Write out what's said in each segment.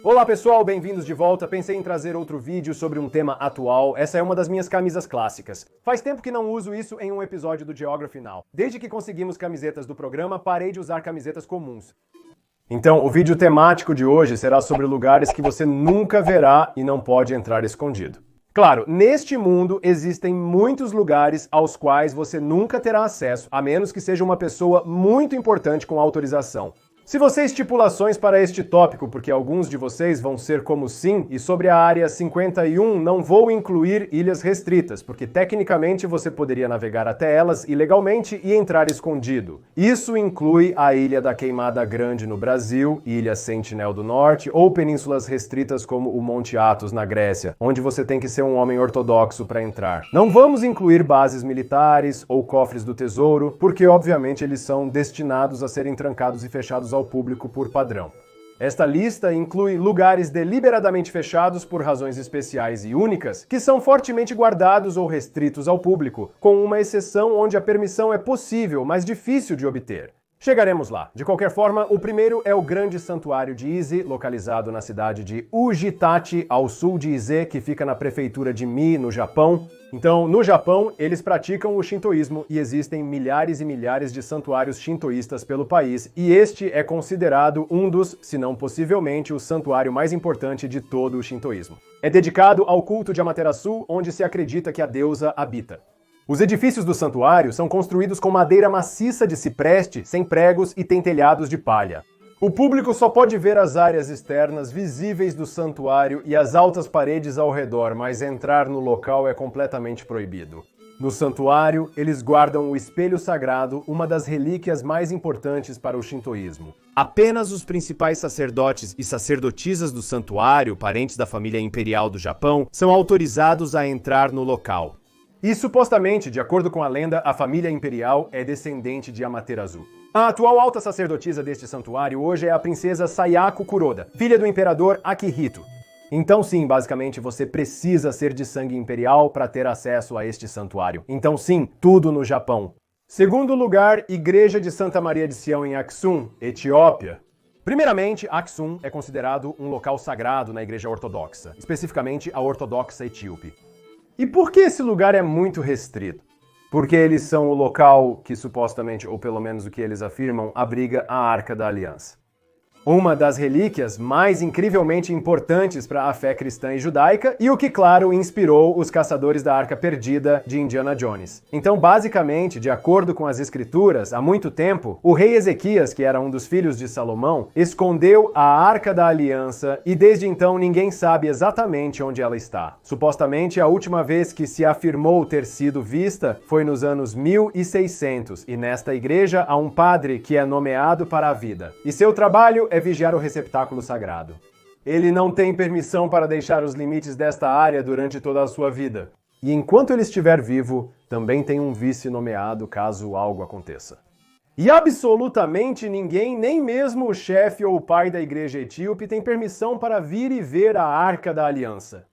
Olá pessoal, bem-vindos de volta. Pensei em trazer outro vídeo sobre um tema atual. Essa é uma das minhas camisas clássicas. Faz tempo que não uso isso em um episódio do Geography Now. Desde que conseguimos camisetas do programa, parei de usar camisetas comuns. Então, o vídeo temático de hoje será sobre lugares que você nunca verá e não pode entrar escondido. Claro, neste mundo existem muitos lugares aos quais você nunca terá acesso, a menos que seja uma pessoa muito importante com autorização. Se você estipulações para este tópico, porque alguns de vocês vão ser como sim, e sobre a área 51 não vou incluir ilhas restritas, porque tecnicamente você poderia navegar até elas ilegalmente e entrar escondido. Isso inclui a Ilha da Queimada Grande no Brasil, Ilha Sentinel do Norte, ou penínsulas restritas como o Monte Athos na Grécia, onde você tem que ser um homem ortodoxo para entrar. Não vamos incluir bases militares ou cofres do tesouro, porque obviamente eles são destinados a serem trancados e fechados ao público por padrão. Esta lista inclui lugares deliberadamente fechados por razões especiais e únicas, que são fortemente guardados ou restritos ao público, com uma exceção onde a permissão é possível, mas difícil de obter. Chegaremos lá. De qualquer forma, o primeiro é o grande santuário de Ise, localizado na cidade de Ujitachi, ao sul de Ise, que fica na prefeitura de Mie, no Japão. Então, no Japão, eles praticam o shintoísmo e existem milhares e milhares de santuários shintoístas pelo país, e este é considerado um dos, se não possivelmente, o santuário mais importante de todo o shintoísmo. É dedicado ao culto de Amaterasu, onde se acredita que a deusa habita. Os edifícios do santuário são construídos com madeira maciça de cipreste, sem pregos e tem telhados de palha. O público só pode ver as áreas externas visíveis do santuário e as altas paredes ao redor, mas entrar no local é completamente proibido. No santuário, eles guardam o espelho sagrado, uma das relíquias mais importantes para o shintoísmo. Apenas os principais sacerdotes e sacerdotisas do santuário, parentes da família imperial do Japão, são autorizados a entrar no local. E supostamente, de acordo com a lenda, a família imperial é descendente de Amaterasu. A atual alta sacerdotisa deste santuário hoje é a princesa Sayako Kuroda, filha do imperador Akihito. Então sim, basicamente você precisa ser de sangue imperial para ter acesso a este santuário. Então sim, tudo no Japão. Segundo lugar, Igreja de Santa Maria de Sião em Aksum, Etiópia. Primeiramente, Aksum é considerado um local sagrado na Igreja Ortodoxa, especificamente a Ortodoxa Etíope. E por que esse lugar é muito restrito? Porque eles são o local que supostamente, ou pelo menos o que eles afirmam, abriga a Arca da Aliança. Uma das relíquias mais incrivelmente importantes para a fé cristã e judaica e o que, claro, inspirou os caçadores da Arca Perdida de Indiana Jones. Então, basicamente, de acordo com as escrituras, há muito tempo, o rei Ezequias, que era um dos filhos de Salomão, escondeu a Arca da Aliança e desde então ninguém sabe exatamente onde ela está. Supostamente, a última vez que se afirmou ter sido vista foi nos anos 1600 e nesta igreja há um padre que é nomeado para a vida. E seu trabalho é vigiar o receptáculo sagrado. Ele não tem permissão para deixar os limites desta área durante toda a sua vida. E enquanto ele estiver vivo, também tem um vice nomeado caso algo aconteça. E absolutamente ninguém, nem mesmo o chefe ou o pai da igreja etíope, tem permissão para vir e ver a Arca da Aliança.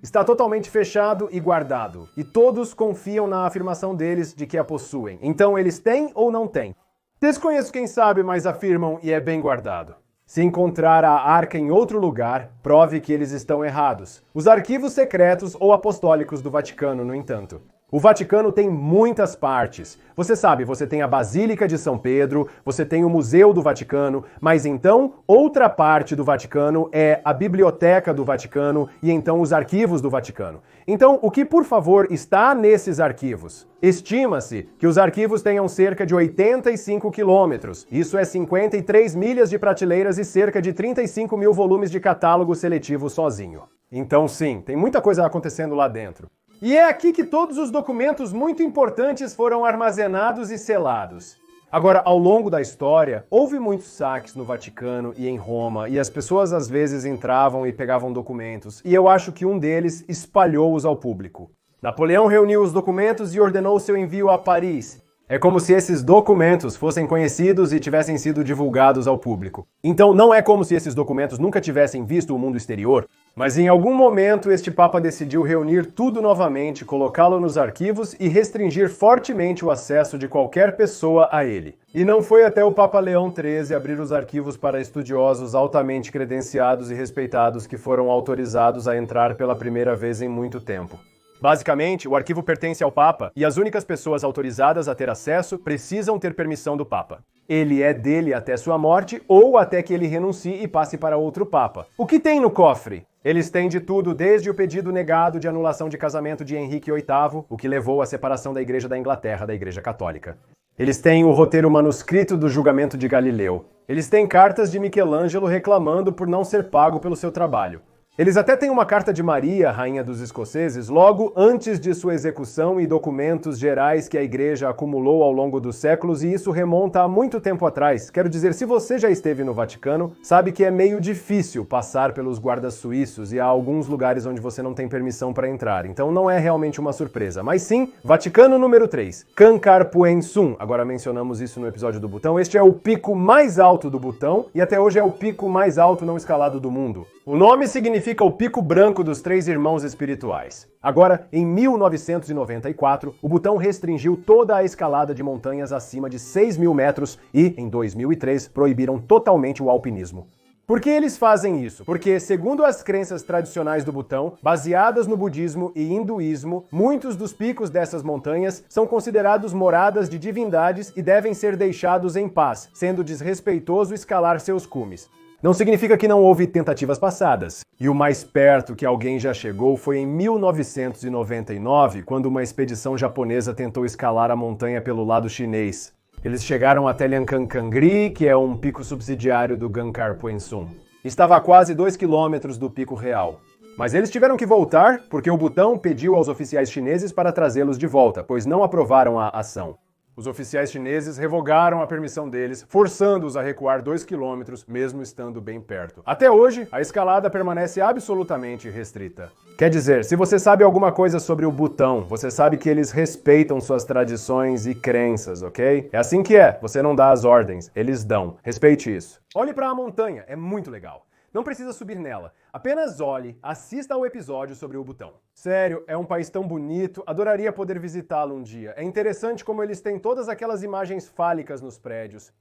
Está totalmente fechado e guardado, e todos confiam na afirmação deles de que a possuem. Então eles têm ou não têm? Desconheço quem sabe, mas afirmam e é bem guardado. Se encontrar a arca em outro lugar, prove que eles estão errados. Os arquivos secretos ou apostólicos do Vaticano, no entanto. O Vaticano tem muitas partes. Você sabe, você tem a Basílica de São Pedro, você tem o Museu do Vaticano, mas então outra parte do Vaticano é a Biblioteca do Vaticano e então os arquivos do Vaticano. Então, o que, por favor, está nesses arquivos? Estima-se que os arquivos tenham cerca de 85 quilômetros. Isso é 53 milhas de prateleiras e cerca de 35 mil volumes de catálogo seletivo sozinho. Então sim, tem muita coisa acontecendo lá dentro. E é aqui que todos os documentos muito importantes foram armazenados e selados. Agora, ao longo da história, houve muitos saques no Vaticano e em Roma, e as pessoas às vezes entravam e pegavam documentos, e eu acho que um deles espalhou-os ao público. Napoleão reuniu os documentos e ordenou seu envio a Paris. É como se esses documentos fossem conhecidos e tivessem sido divulgados ao público. Então não é como se esses documentos nunca tivessem visto o mundo exterior, mas em algum momento este Papa decidiu reunir tudo novamente, colocá-lo nos arquivos e restringir fortemente o acesso de qualquer pessoa a ele. E não foi até o Papa Leão XIII abrir os arquivos para estudiosos altamente credenciados e respeitados que foram autorizados a entrar pela primeira vez em muito tempo. Basicamente, o arquivo pertence ao Papa e as únicas pessoas autorizadas a ter acesso precisam ter permissão do Papa. Ele é dele até sua morte ou até que ele renuncie e passe para outro Papa. O que tem no cofre? Eles têm de tudo, desde o pedido negado de anulação de casamento de Henrique VIII, o que levou à separação da Igreja da Inglaterra da Igreja Católica. Eles têm o roteiro manuscrito do julgamento de Galileu. Eles têm cartas de Michelangelo reclamando por não ser pago pelo seu trabalho. Eles até têm uma carta de Maria, rainha dos escoceses, logo antes de sua execução e documentos gerais que a igreja acumulou ao longo dos séculos, e isso remonta a muito tempo atrás. Quero dizer, se você já esteve no Vaticano, sabe que é meio difícil passar pelos guardas suíços e há alguns lugares onde você não tem permissão para entrar, então não é realmente uma surpresa. Mas sim, Vaticano número 3, Canccar Pueng Sum, agora mencionamos isso no episódio do Butão, este é o pico mais alto do Butão e até hoje é o pico mais alto não escalado do mundo. O nome significa o Pico Branco dos Três Irmãos Espirituais. Agora, em 1994, o Butão restringiu toda a escalada de montanhas acima de 6.000 metros e, em 2003, proibiram totalmente o alpinismo. Por que eles fazem isso? Porque, segundo as crenças tradicionais do Butão, baseadas no budismo e hinduísmo, muitos dos picos dessas montanhas são considerados moradas de divindades e devem ser deixados em paz, sendo desrespeitoso escalar seus cumes. Não significa que não houve tentativas passadas. E o mais perto que alguém já chegou foi em 1999, quando uma expedição japonesa tentou escalar a montanha pelo lado chinês. Eles chegaram até Liankangri, que é um pico subsidiário do Canccar Pueng Sum. Estava a quase 2 quilômetros do pico real. Mas eles tiveram que voltar porque o Butão pediu aos oficiais chineses para trazê-los de volta, pois não aprovaram a ação. Os oficiais chineses revogaram a permissão deles, forçando-os a recuar 2 quilômetros, mesmo estando bem perto. Até hoje, a escalada permanece absolutamente restrita. Quer dizer, se você sabe alguma coisa sobre o Butão, você sabe que eles respeitam suas tradições e crenças, ok? É assim que é, você não dá as ordens, eles dão. Respeite isso. Olhe para a montanha, é muito legal. Não precisa subir nela, apenas olhe, assista ao episódio sobre o Butão. Sério, é um país tão bonito, adoraria poder visitá-lo um dia. É interessante como eles têm todas aquelas imagens fálicas nos prédios.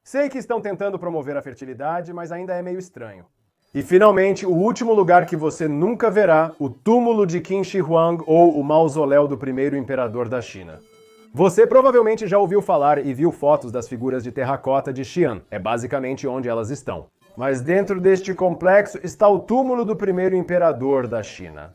Sei que estão tentando promover a fertilidade, mas ainda é meio estranho. E finalmente, o último lugar que você nunca verá, o túmulo de Qin Shi Huang ou o mausoléu do primeiro imperador da China. Você provavelmente já ouviu falar e viu fotos das figuras de terracota de Xi'an, é basicamente onde elas estão. Mas dentro deste complexo está o túmulo do primeiro imperador da China.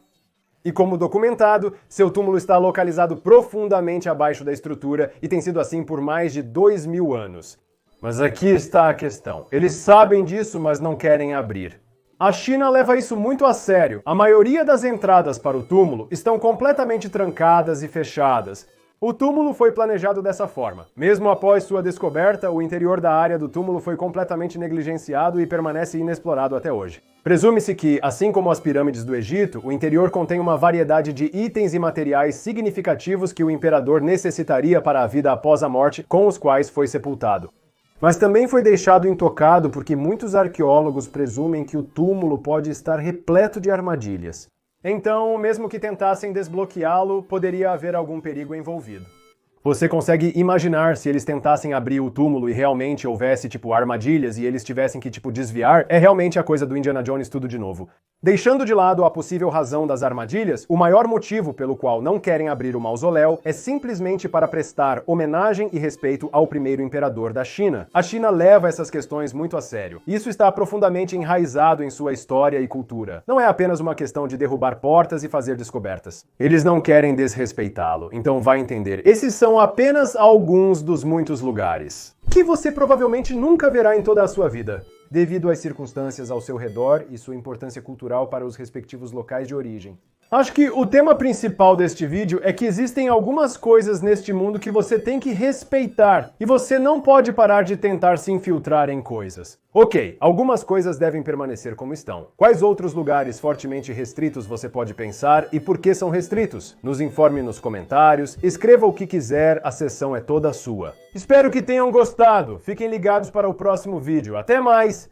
E como documentado, seu túmulo está localizado profundamente abaixo da estrutura e tem sido assim por mais de 2.000 anos. Mas aqui está a questão. Eles sabem disso, mas não querem abrir. A China leva isso muito a sério. A maioria das entradas para o túmulo estão completamente trancadas e fechadas. O túmulo foi planejado dessa forma. Mesmo após sua descoberta, o interior da área do túmulo foi completamente negligenciado e permanece inexplorado até hoje. Presume-se que, assim como as pirâmides do Egito, o interior contém uma variedade de itens e materiais significativos que o imperador necessitaria para a vida após a morte, com os quais foi sepultado. Mas também foi deixado intocado porque muitos arqueólogos presumem que o túmulo pode estar repleto de armadilhas. Então, mesmo que tentassem desbloqueá-lo, poderia haver algum perigo envolvido. Você consegue imaginar se eles tentassem abrir o túmulo e realmente houvesse, armadilhas e eles tivessem que, desviar? É realmente a coisa do Indiana Jones tudo de novo. Deixando de lado a possível razão das armadilhas, o maior motivo pelo qual não querem abrir o mausoléu é simplesmente para prestar homenagem e respeito ao primeiro imperador da China. A China leva essas questões muito a sério. Isso está profundamente enraizado em sua história e cultura. Não é apenas uma questão de derrubar portas e fazer descobertas. Eles não querem desrespeitá-lo, então vai entender. Esses são apenas alguns dos muitos lugares que você provavelmente nunca verá em toda a sua vida, devido às circunstâncias ao seu redor e sua importância cultural para os respectivos locais de origem. Acho que o tema principal deste vídeo é que existem algumas coisas neste mundo que você tem que respeitar e você não pode parar de tentar se infiltrar em coisas. Ok, algumas coisas devem permanecer como estão. Quais outros lugares fortemente restritos você pode pensar e por que são restritos? Nos informe nos comentários, escreva o que quiser, a sessão é toda sua. Espero que tenham gostado, fiquem ligados para o próximo vídeo. Até mais!